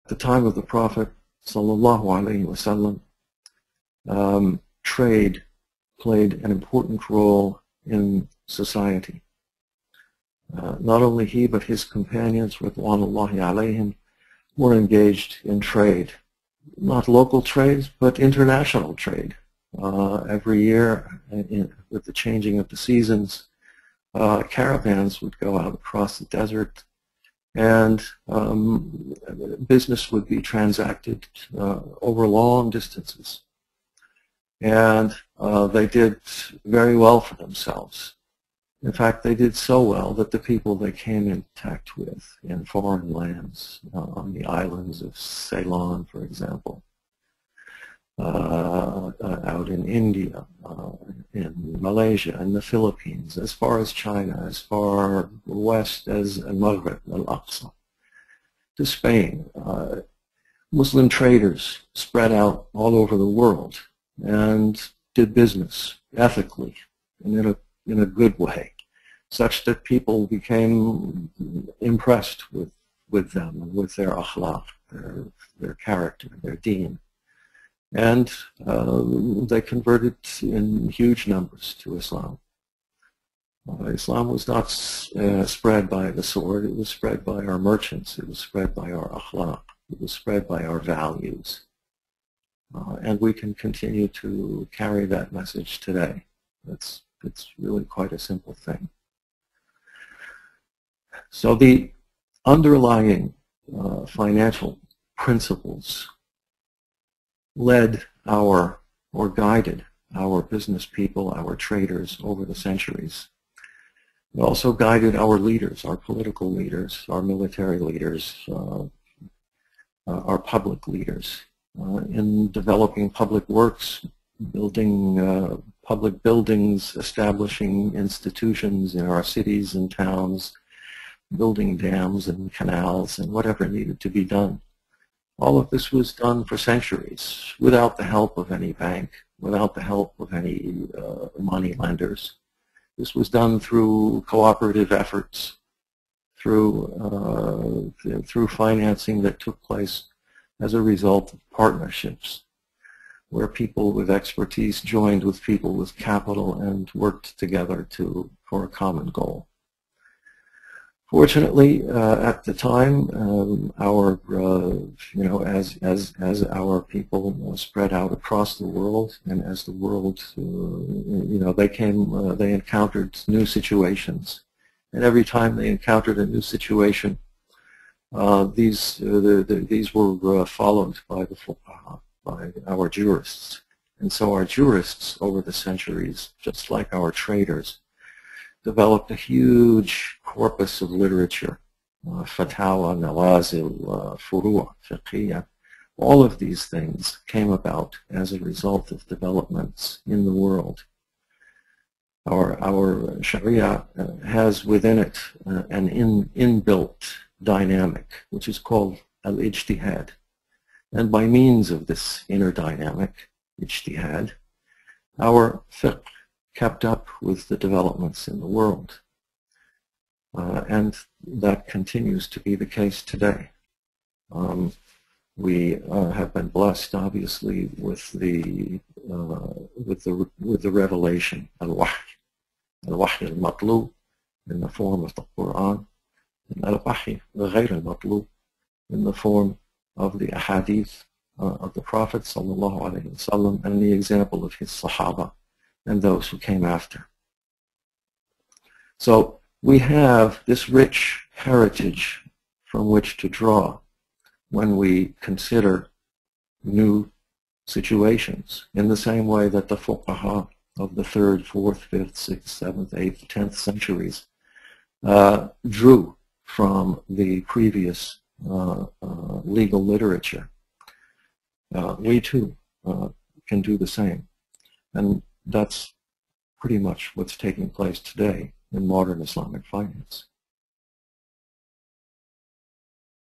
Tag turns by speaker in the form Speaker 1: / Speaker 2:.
Speaker 1: the time of the Prophet sallallahu alaihi wasallam, trade played an important role in society. Not only he, but his companions, ridwanullahi alayhim, were engaged in trade. Not local trade, but international trade. Every year, with the changing of the seasons, caravans would go out across the desert, and business would be transacted over long distances. And they did very well for themselves. In fact, they did so well that the people they came in contact with in foreign lands, on the islands of Ceylon, for example, out in India, in Malaysia, in the Philippines, as far as China, as far west as Maghreb, Al-Aqsa, to Spain. Muslim traders spread out all over the world and did business ethically and in a good way, such that people became impressed with them and with their akhlaq, their character, their deen. And they converted in huge numbers to Islam. Islam was not spread by the sword, it was spread by our merchants, it was spread by our akhlaq, it was spread by our values. And we can continue to carry that message today. It's really quite a simple thing. So the underlying financial principles led or guided our business people, our traders over the centuries. It also guided our leaders, our political leaders, our military leaders, our public leaders in developing public works, building public buildings, establishing institutions in our cities and towns, building dams and canals and whatever needed to be done. All of this was done for centuries without the help of any bank, without the help of any money lenders. This was done through cooperative efforts, through financing that took place as a result of partnerships, where people with expertise joined with people with capital and worked together for a common goal. Fortunately, at the time, as our people spread out across the world, and as the world, they encountered new situations, and every time they encountered a new situation, these were followed by the fuqaha, by our jurists, and so our jurists over the centuries, just like our traders, developed a huge corpus of literature, fatawa, nawazil, furu', fiqhiyya. All of these things came about as a result of developments in the world. Our Sharia has within it an inbuilt dynamic, which is called al-ijtihad. And by means of this inner dynamic, ijtihad, our fiqh kept up with the developments in the world. And that continues to be the case today. We have been blessed, obviously, with the revelation, al-wahy al-matlub, in the form of the Quran, and al-wahy ghayr al-matlub, in the form of the ahadith of the Prophet sallallahu alaihi wasallam, and the example of his Sahaba and those who came after. So we have this rich heritage from which to draw when we consider new situations, in the same way that the fuqaha of the 3rd, 4th, 5th, 6th, 7th, 8th, 10th centuries drew from the previous legal literature. We too can do the same. And that's pretty much what's taking place today in modern Islamic finance.